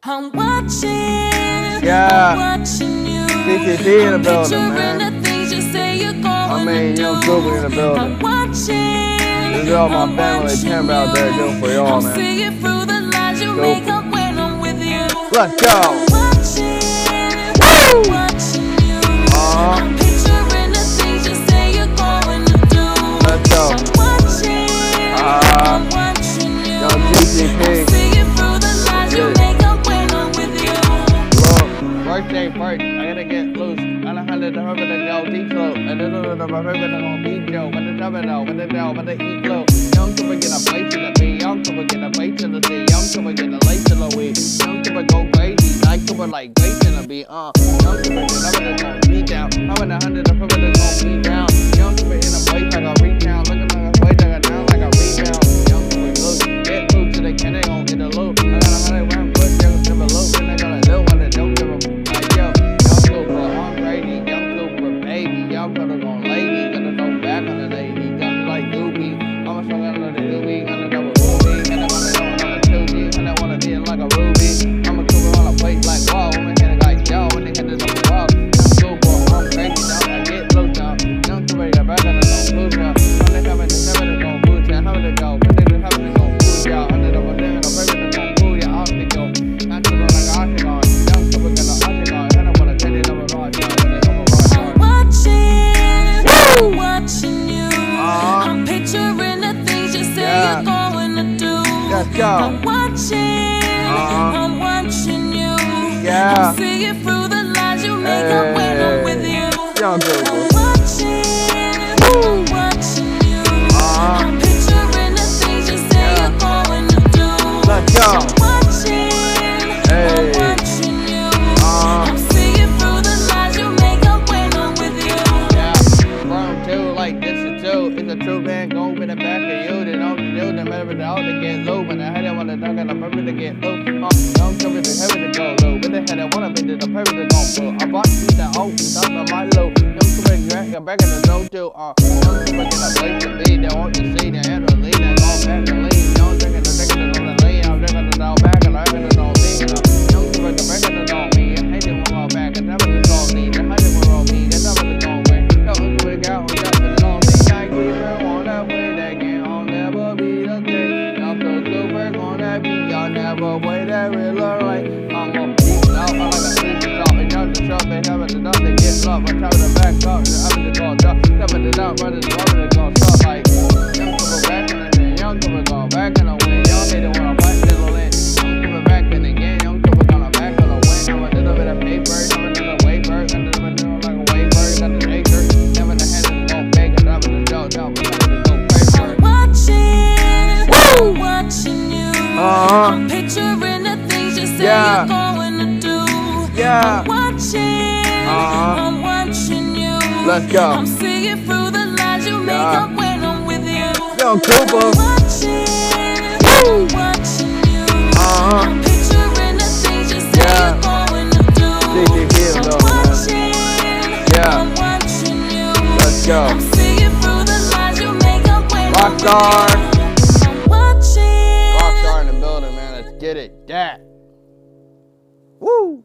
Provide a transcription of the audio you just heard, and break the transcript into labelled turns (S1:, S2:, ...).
S1: I'm watching.
S2: Yeah.
S1: I'm watching you.
S2: BTC in the building,
S1: Picturing
S2: man.
S1: the things you say you're going
S2: I mean,
S1: to
S2: Young
S1: do.
S2: Cooper in the building.
S1: I'm watching.
S2: This is all my
S1: I'm
S2: family
S1: watching
S2: Timber out there
S1: you.
S2: doing for y'all,
S1: I'm
S2: man.
S1: seeing through the lies you make up when I'm with you.
S2: Let's go.
S1: I'm watching.
S2: Woo!
S1: I'm watching you. I'm picturing the things you say you're going to do.
S2: Let's go.
S1: I'm watching. I'm watching you.
S2: Young GCP.
S1: I'm seeing through the lies you make up when I'm with you.
S2: Look, first thing first, I gotta get loose. I know how to go deep slow. And then my favorite gonna beat Joe. But the double though, but the dough, but the eat low. Young Cooper get a place to the B. Young Cooper get a place to the C. Young Cooper get a lace to the weed. Young Cooper go crazy. Like Cooper like grace in the B. Young Cooper get up and gonna beat down. I'm in 100, the Cooper gonna beat down. Young Cooper in a place like a rebound. Looking like a place like a down like a rebound. Young Cooper loose. Get loose to the can, they gon' get a loop. I got 100 round push, young Cooper loop. And they got a little one that don't give a like yo. Young Cooper, I'm crazy. Young Cooper, baby. Young Cooper gon' lady. Gonna go back on the lady. Gonna like Doobie. I'ma show you another Doobie. Gonna double Ruby. And I'm gonna go another 2G. And I wanna be like a Ruby. I'm a Cooper on a plate like wow. I'm a hit like yo. When they hit this on the wall. Young Cooper, I'm crazy. Down. I get loose down. Young Cooper got back on the blue down. When they come in the 7 to go boot down. How to go? When they have to go boot y'all. And then over there, the favorite to go boot y'all. Off the go. I to go like octagon. Young Cooper got an octagon. And I wanna tell you number right.
S1: I'm watching. I'm watching you. I'm picturing the things you say you're going to do.
S2: Let's go.
S1: I'm watching. I'm watching you.
S2: Yeah.
S1: I'm seeing through the lies you make up when I'm with you.
S2: Young
S1: I'm
S2: Cooper.
S1: watching. I'm watching you. I'm picturing the things you say you're going to do.
S2: Let's go.
S1: I'm watching. I'm watching you. I'm seeing through the lies you make up when I'm with you.
S2: Yeah, from two, like this is two. It's a true man, go with the back of you. Then all the do, then remember the all to get low. When I had it, want to dunk and I'm perfect to get low. Young Cooper be heavy to go low. When they had it, wanna be the perfect to go low. I bought these that out, stuff on my low. Young Cooper got back in the zone too. Young Cooper get a place to be. They want to see the end of the lead. They go back and leave. Young drinking the on the lay. I'm drinking the down back and I'm in the zone me. Young Cooper got back in the zone me. I hate it when I'm back and never the zone me. I hate it when I'm me. They never the zone way. Young Cooper got on that with the zone me. I keep her on that way. That game I'll never be the thing. Young Cooper gonna be. Y'all never wait that real right. I'm gonna beat it out. I like a sleep stop. And y'all just shop and have it enough to get love. I try to back up and I'm in the car drop. Stepping it out, running the water, it's gonna stop like Young Cooper back in the day. Young Cooper going back in the win. Y'all hate it when I'm back in the lane. Young Cooper back in the game. Young Cooper gonna back on the win. I'm a little bit of paper. I'm a little wafer. I'm a little bit like a wafer. Got the acre. Never the hand is going big. I'm driving the show down. But I'm gonna go paper.
S1: I'm watching. I'm watching you. I'm picturing the things you say you're going to do. I'm watching. I'm watching you.
S2: Let's go.
S1: I'm seeing through the lies you make up when I'm with you.
S2: Young Cooper.
S1: I'm watching. I'm watching you. I'm picturing the things you say you're going to do. I'm watching. I'm watching you.
S2: Let's go.
S1: I'm seeing through the lies you make up when I'm with you.
S2: Rockstar.
S1: I'm watching.
S2: Rockstar in the building, man. Let's get it. That. Woo.